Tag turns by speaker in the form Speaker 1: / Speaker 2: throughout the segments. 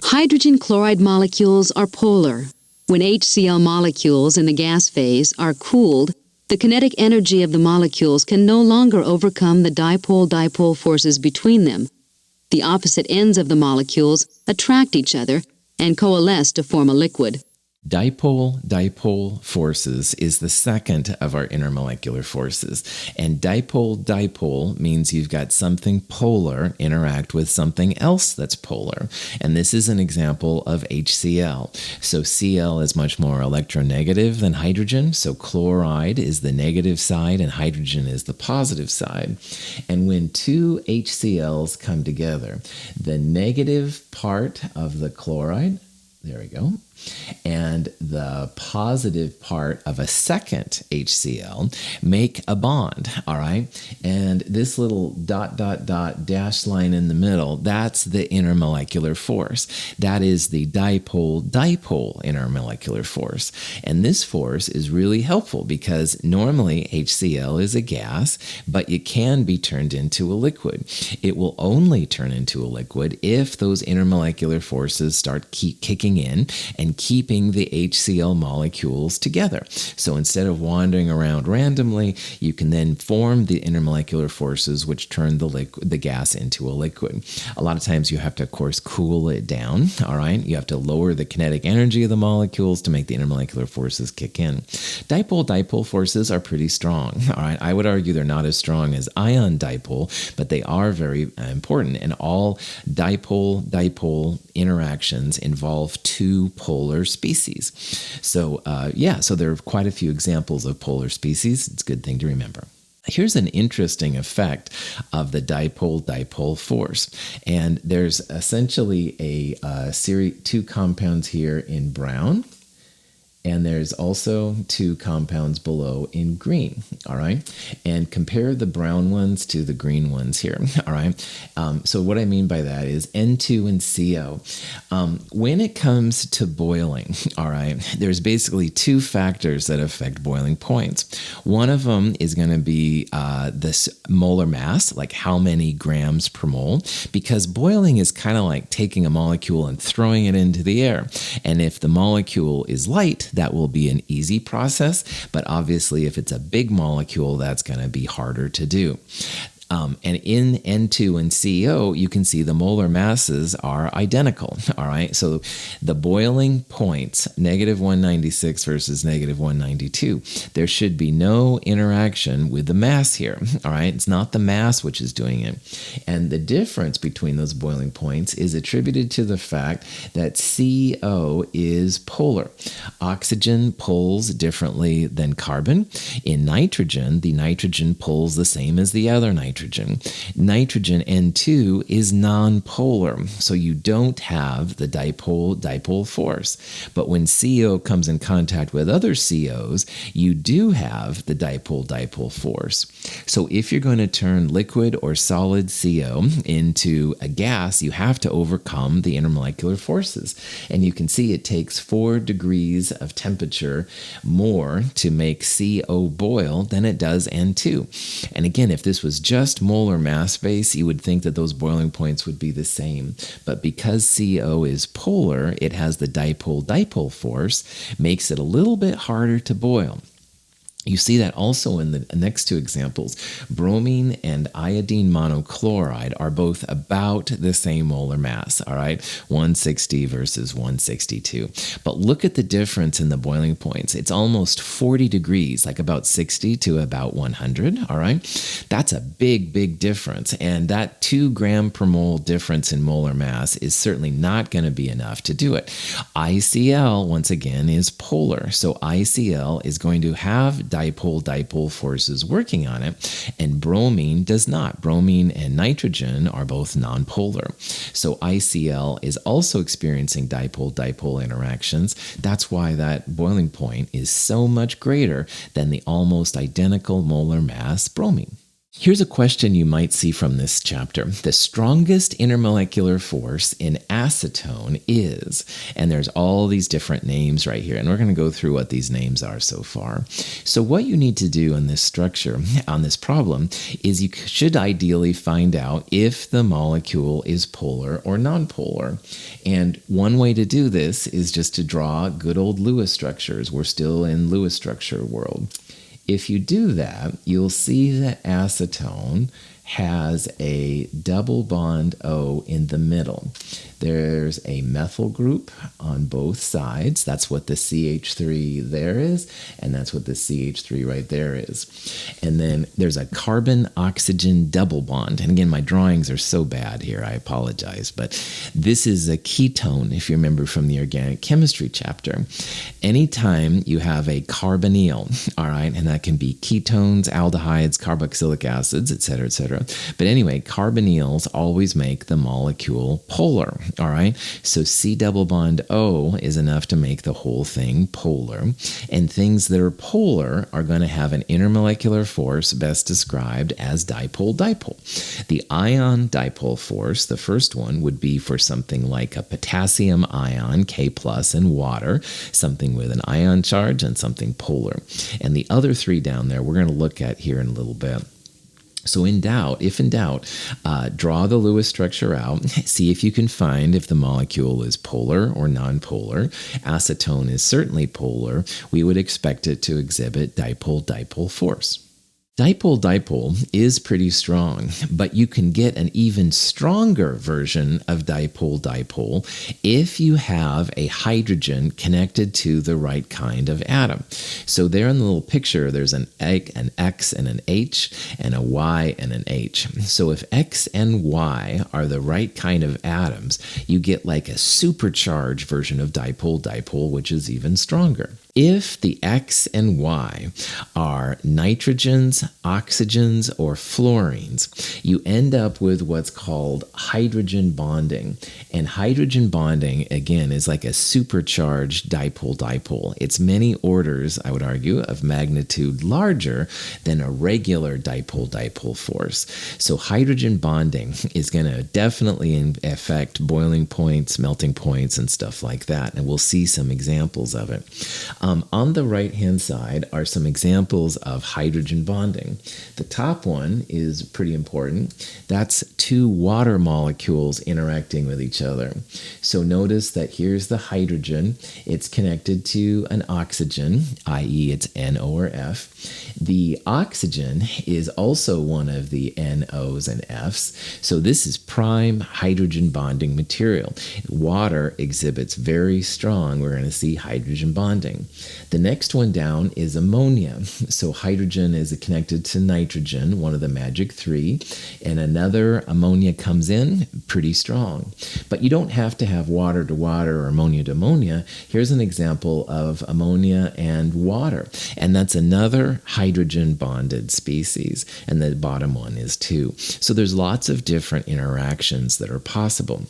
Speaker 1: Hydrogen chloride molecules are polar. When HCl molecules in the gas phase are cooled, the kinetic energy of the molecules can no longer overcome the dipole-dipole forces between them. The opposite ends of the molecules attract each other and coalesce to form a liquid.
Speaker 2: Dipole-dipole forces is the second of our intermolecular forces. And dipole-dipole means you've got something polar interact with something else that's polar. And this is an example of HCl. So Cl is much more electronegative than hydrogen. So chloride is the negative side and hydrogen is the positive side. And when two HCl's come together, the negative part of the chloride, there we go, and the positive part of a second HCl make a bond, all right? And this little ... dash line in the middle, that's the intermolecular force. That is the dipole-dipole intermolecular force. And this force is really helpful because normally HCl is a gas, but it can be turned into a liquid. It will only turn into a liquid if those intermolecular forces start kicking in and keeping the HCl molecules together. So instead of wandering around randomly, you can then form the intermolecular forces which turn the gas into a liquid. A lot of times you have to, of course, cool it down, all right? You have to lower the kinetic energy of the molecules to make the intermolecular forces kick in. Dipole-dipole forces are pretty strong, all right? I would argue they're not as strong as ion dipole, but they are very important. And all dipole-dipole interactions involve two polar species. So so there are quite a few examples of polar species. It's a good thing to remember. Here's an interesting effect of the dipole-dipole force. And there's essentially a series, two compounds here in brown, and there's also two compounds below in green, all right? And compare the brown ones to the green ones here, all right? So what I mean by that is N2 and CO. When it comes to boiling, all right, there's basically two factors that affect boiling points. One of them is going to be this molar mass, like how many grams per mole, because boiling is kind of like taking a molecule and throwing it into the air. And if the molecule is light, that will be an easy process, but obviously if it's a big molecule, that's going to be harder to do. And in N2 and CO, you can see the molar masses are identical, all right? So the boiling points, -196 versus -192, there should be no interaction with the mass here, all right? It's not the mass which is doing it. And the difference between those boiling points is attributed to the fact that CO is polar. Oxygen pulls differently than carbon. In nitrogen, the nitrogen pulls the same as the other nitrogen. Nitrogen N2 is nonpolar, so you don't have the dipole-dipole force. But when CO comes in contact with other COs, you do have the dipole-dipole force. So if you're going to turn liquid or solid CO into a gas, you have to overcome the intermolecular forces. And you can see it takes 4 degrees of temperature more to make CO boil than it does N2. And again, if this was just molar mass base, you would think that those boiling points would be the same. But because CO is polar, it has the dipole-dipole force, makes it a little bit harder to boil. You see that also in the next two examples. Bromine and iodine monochloride are both about the same molar mass, all right? 160 versus 162. But look at the difference in the boiling points. It's almost 40 degrees, like about 60 to about 100, all right? That's a big, big difference. And that 2 gram per mole difference in molar mass is certainly not going to be enough to do it. ICl, once again, is polar. So ICl is going to have dipole-dipole forces working on it, and bromine does not. Bromine and nitrogen are both nonpolar. So ICl is also experiencing dipole-dipole interactions. That's why that boiling point is so much greater than the almost identical molar mass bromine. Here's a question you might see from this chapter. The strongest intermolecular force in acetone is, and there's all these different names right here, and we're going to go through what these names are so far. So what you need to do in this structure, on this problem, is you should ideally find out if the molecule is polar or nonpolar. And one way to do this is just to draw good old Lewis structures. We're still in Lewis structure world. If you do that, you'll see that acetone has a double bond O in the middle. There's a methyl group on both sides. That's what the CH3 there is, and that's what the CH3 right there is. And then there's a carbon-oxygen double bond. And again, my drawings are so bad here, I apologize, but this is a ketone, if you remember from the organic chemistry chapter. Anytime you have a carbonyl, all right, and that can be ketones, aldehydes, carboxylic acids, etc., etc. But anyway, carbonyls always make the molecule polar. All right, so C double bond O is enough to make the whole thing polar. And things that are polar are going to have an intermolecular force best described as dipole-dipole. The ion dipole force, the first one, would be for something like a potassium ion, K+, and water, something with an ion charge and something polar. And the other three down there we're going to look at here in a little bit. So if in doubt, draw the Lewis structure out, see if you can find if the molecule is polar or nonpolar. Acetone is certainly polar. We would expect it to exhibit dipole-dipole force. Dipole-dipole is pretty strong, but you can get an even stronger version of dipole-dipole if you have a hydrogen connected to the right kind of atom. So there in the little picture, there's an X and an H, and a Y and an H. So if X and Y are the right kind of atoms, you get like a supercharged version of dipole-dipole, which is even stronger. If the X and Y are nitrogens, oxygens, or fluorines, you end up with what's called hydrogen bonding. And hydrogen bonding, again, is like a supercharged dipole-dipole. It's many orders, I would argue, of magnitude larger than a regular dipole-dipole force. So hydrogen bonding is going to definitely affect boiling points, melting points, and stuff like that. And we'll see some examples of it. On the right-hand side are some examples of hydrogen bonding. The top one is pretty important. That's two water molecules interacting with each other. So notice that here's the hydrogen. It's connected to an oxygen, i.e. it's NO or F. The oxygen is also one of the NOs and Fs. So this is prime hydrogen bonding material. Water exhibits very strong, we're going to see hydrogen bonding. The next one down is ammonia. So hydrogen is connected to nitrogen, one of the magic three, and another ammonia comes in, pretty strong. But you don't have to have water to water or ammonia to ammonia. Here's an example of ammonia and water, and that's another hydrogen bonded species, and the bottom one is too. So there's lots of different interactions that are possible.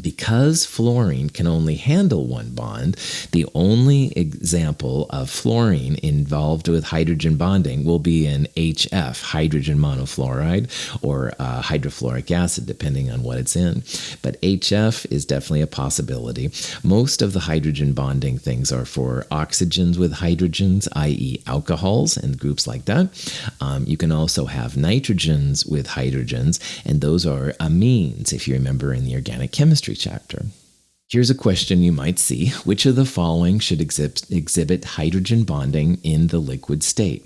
Speaker 2: Because fluorine can only handle one bond, the only example of fluorine involved with hydrogen bonding will be an HF, hydrogen monofluoride, or hydrofluoric acid, depending on what it's in. But HF is definitely a possibility. Most of the hydrogen bonding things are for oxygens with hydrogens, i.e. alcohols and groups like that. You can also have nitrogens with hydrogens, and those are amines, if you remember in the organic chemistry chapter. Here's a question you might see. Which of the following should exhibit hydrogen bonding in the liquid state?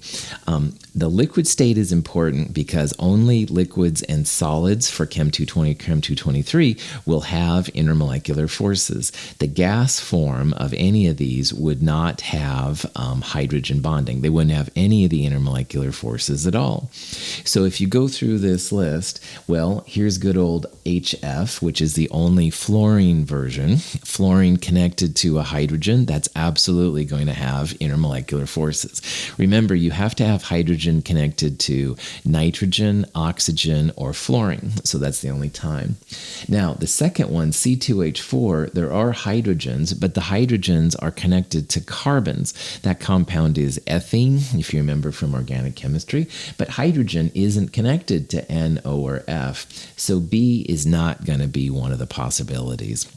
Speaker 2: The liquid state is important because only liquids and solids for Chem 220, Chem 223 will have intermolecular forces. The gas form of any of these would not have hydrogen bonding. They wouldn't have any of the intermolecular forces at all. So if you go through this list, well, here's good old HF, which is the only fluorine version. fluorine connected to a hydrogen, that's absolutely going to have intermolecular forces. Remember, you have to have hydrogen connected to nitrogen, oxygen, or fluorine. So that's the only time. Now, the second one, C2H4, there are hydrogens, but the hydrogens are connected to carbons. That compound is ethene, if you remember from organic chemistry, but hydrogen isn't connected to N, O, or F. So B is not going to be one of the possibilities.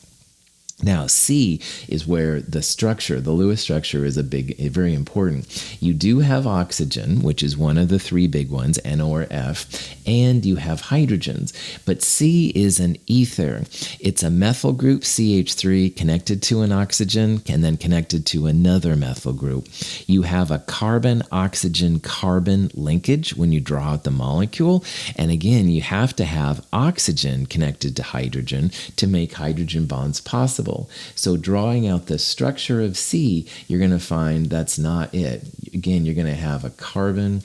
Speaker 2: Now, C is where the structure, the Lewis structure, is very important. You do have oxygen, which is one of the three big ones, N or F, and you have hydrogens. But C is an ether. It's a methyl group, CH3, connected to an oxygen and then connected to another methyl group. You have a carbon-oxygen-carbon linkage when you draw out the molecule. And again, you have to have oxygen connected to hydrogen to make hydrogen bonds possible. So drawing out the structure of C, you're going to find that's not it. Again, you're going to have a carbon,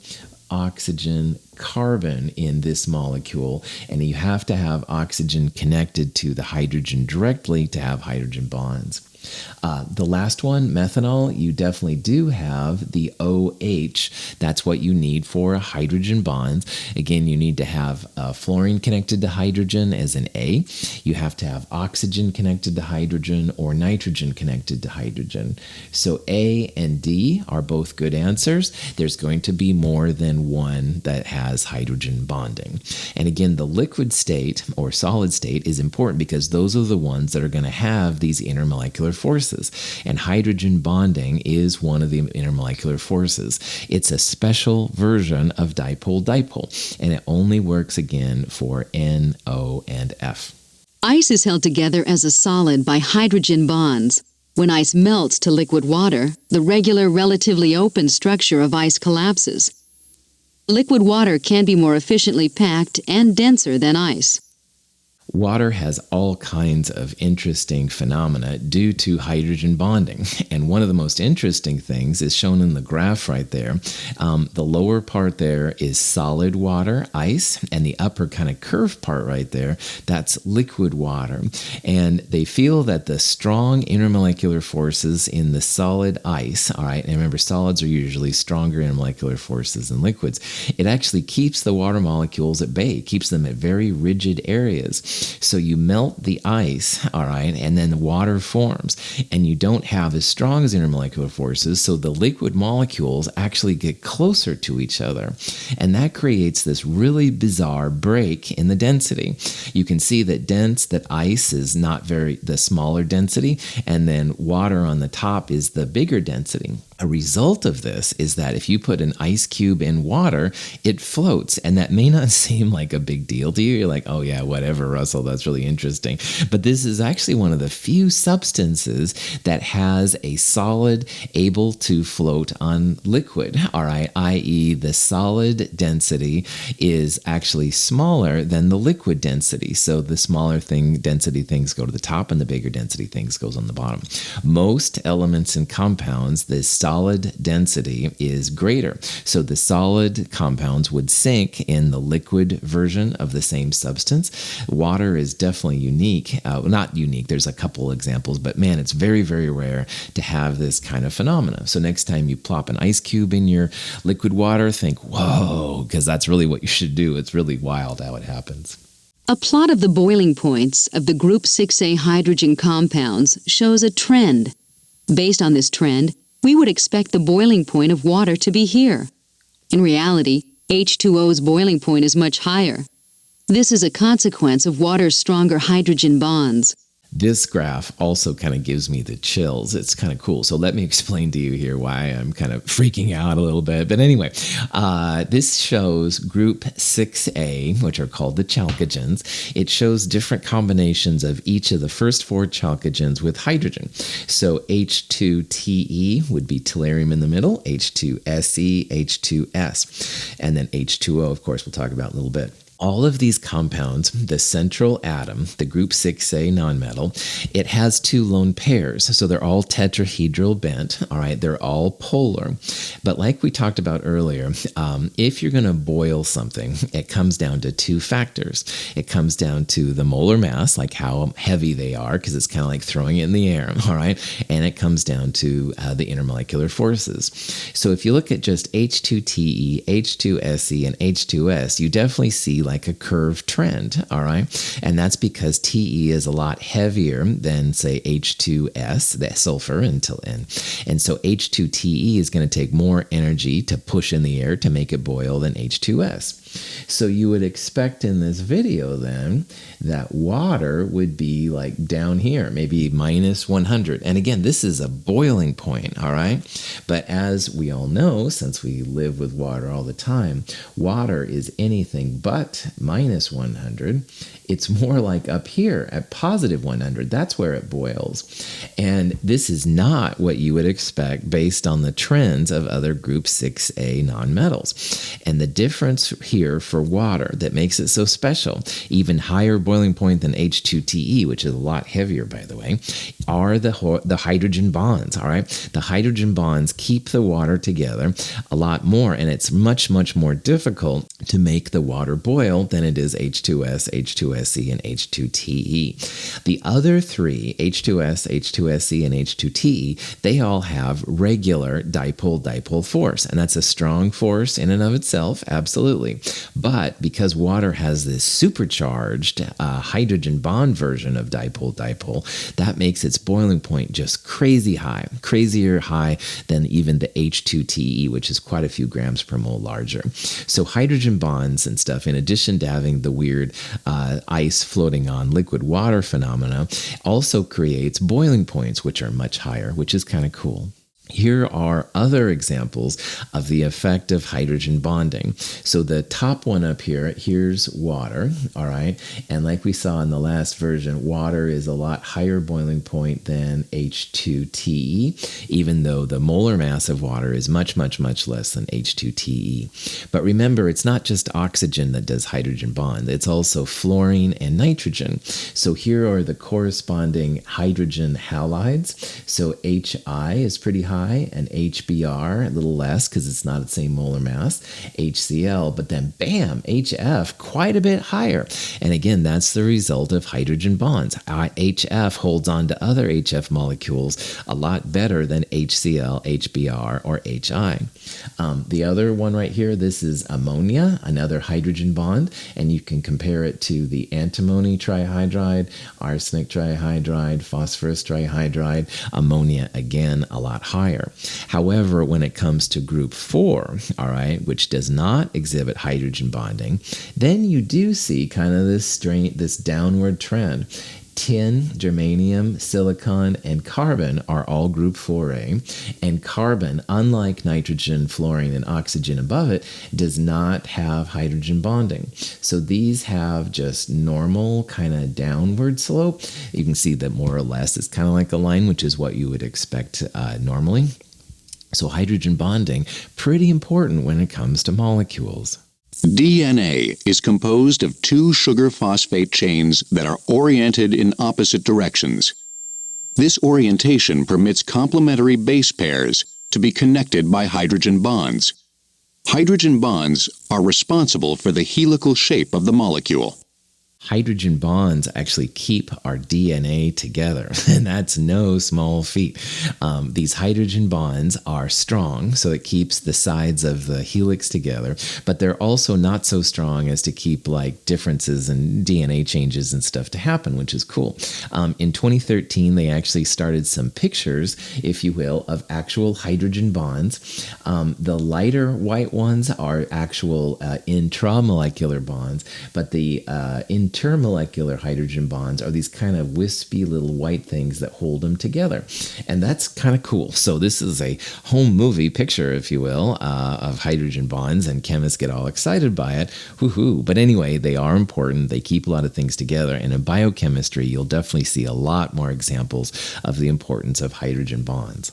Speaker 2: oxygen, carbon in this molecule, and you have to have oxygen connected to the hydrogen directly to have hydrogen bonds. The last one, methanol, you definitely do have the OH. That's what you need for a hydrogen bond. Again, you need to have fluorine connected to hydrogen as an A. You have to have oxygen connected to hydrogen or nitrogen connected to hydrogen. So A and D are both good answers. There's going to be more than one that has hydrogen bonding. And again, the liquid state or solid state is important because those are the ones that are going to have these intermolecular forces. And hydrogen bonding is one of the intermolecular forces. It's a special version of dipole-dipole, and it only works again for N, O, and F.
Speaker 1: Ice is held together as a solid by hydrogen bonds. When ice melts to liquid water, the regular, relatively open structure of ice collapses. Liquid water can be more efficiently packed and denser than ice.
Speaker 2: Water has all kinds of interesting phenomena due to hydrogen bonding. And one of the most interesting things is shown in the graph right there. The lower part there is solid water, ice, and the upper kind of curved part right there, that's liquid water. And they feel that the strong intermolecular forces in the solid ice, all right, and remember solids are usually stronger intermolecular forces than liquids, it actually keeps the water molecules at bay, keeps them at very rigid areas. So you melt the ice, all right, and then the water forms, and you don't have as strong as intermolecular forces, so the liquid molecules actually get closer to each other. And that creates this really bizarre break in the density. You can see that ice is not the smaller density, and then water on the top is the bigger density. A result of this is that if you put an ice cube in water, it floats. And that may not seem like a big deal to you. You're like, oh yeah, whatever, Russell, that's really interesting. But this is actually one of the few substances that has a solid able to float on liquid, all right, i.e. the solid density is actually smaller than the liquid density. So the smaller density things go to the top and the bigger density things goes on the bottom. Most elements and compounds, the solid density is greater. So the solid compounds would sink in the liquid version of the same substance. Water is definitely unique. Not unique, there's a couple examples, but man, it's very, very rare to have this kind of phenomena. So next time you plop an ice cube in your liquid water, think, whoa, because that's really what you should do. It's really wild how it happens.
Speaker 1: A plot of the boiling points of the group 6A hydrogen compounds shows a trend. Based on this trend, we would expect the boiling point of water to be here. In reality, H2O's boiling point is much higher. This is a consequence of water's stronger hydrogen bonds.
Speaker 2: This graph also kind of gives me the chills. It's kind of cool. So let me explain to you here why I'm kind of freaking out a little bit. But anyway, this shows group 6A, which are called the chalcogens. It shows different combinations of each of the first four chalcogens with hydrogen. So H2Te would be tellurium in the middle, H2Se, H2S, and then H2O, of course, we'll talk about in a little bit. all of these compounds, the central atom, the group 6A nonmetal, it has two lone pairs. So they're all tetrahedral bent, all right? They're all polar. But like we talked about earlier, if you're going to boil something, it comes down to two factors. It comes down to the molar mass, like how heavy they are, because it's kind of like throwing it in the air, all right? And it comes down to the intermolecular forces. So if you look at just H2TE, H2SE, and H2S, you definitely see like a curved trend, all right? And that's because TE is a lot heavier than, say, H2S, the sulfur, and so H2TE is going to take more energy to push in the air to make it boil than H2S. So you would expect in this video then that water would be like down here, maybe minus 100. And again, this is a boiling point, all right? But as we all know, since we live with water all the time, water is anything but minus 100. It's more like up here at positive 100. That's where it boils. And this is not what you would expect based on the trends of other group 6A nonmetals. And the difference here for water that makes it so special, even higher boiling point than H2TE, which is a lot heavier, by the way, are the hydrogen bonds, all right? The hydrogen bonds keep the water together a lot more, and it's much, much more difficult to make the water boil than it is H2S, H2SE, and H2TE. The other three, H2S, H2SE, and H2TE, they all have regular dipole-dipole force, and that's a strong force in and of itself, absolutely. But because water has this supercharged hydrogen bond version of dipole-dipole, that makes its boiling point just crazy high, crazier high than even the H2TE, which is quite a few grams per mole larger. So hydrogen bonds and stuff, in addition to having the weird ice floating on liquid water phenomena, also creates boiling points, which are much higher, which is kind of cool. Here are other examples of the effect of hydrogen bonding. So the top one up here, here's water, all right? And like we saw in the last version, water is a lot higher boiling point than H2TE, even though the molar mass of water is much, much, much less than H2TE. But remember, it's not just oxygen that does hydrogen bond. It's also fluorine and nitrogen. So here are the corresponding hydrogen halides. So HI is pretty high, and HBr a little less because it's not the same molar mass, HCl, but then bam, HF quite a bit higher. And again, that's the result of hydrogen bonds. HF holds on to other HF molecules a lot better than HCl, HBr, or HI. The other one right here, this is ammonia, another hydrogen bond, and you can compare it to the antimony trihydride, arsenic trihydride, phosphorus trihydride, ammonia, again, a lot higher. However, when it comes to group 4, all right, which does not exhibit hydrogen bonding, then you do see kind of this downward trend. Tin, germanium, silicon, and carbon are all group 4A, and carbon, unlike nitrogen, fluorine, and oxygen above it, does not have hydrogen bonding. So these have just normal kind of downward slope. You can see that more or less it's kind of like a line, which is what you would expect normally. So hydrogen bonding, pretty important when it comes to molecules.
Speaker 3: DNA is composed of two sugar phosphate chains that are oriented in opposite directions. This orientation permits complementary base pairs to be connected by hydrogen bonds. Hydrogen bonds are responsible for the helical shape of the molecule.
Speaker 2: Hydrogen bonds actually keep our DNA together, and that's no small feat. These hydrogen bonds are strong, so it keeps the sides of the helix together, but they're also not so strong as to keep like differences and DNA changes and stuff to happen, which is cool. In 2013, they actually started some pictures, if you will, of actual hydrogen bonds. The lighter white ones are actual intramolecular bonds, but the intermolecular hydrogen bonds are these kind of wispy little white things that hold them together. And that's kind of cool. So this is a home movie picture, if you will, of hydrogen bonds, and chemists get all excited by it. Woohoo. But anyway, they are important. They keep a lot of things together. And in biochemistry, you'll definitely see a lot more examples of the importance of hydrogen bonds.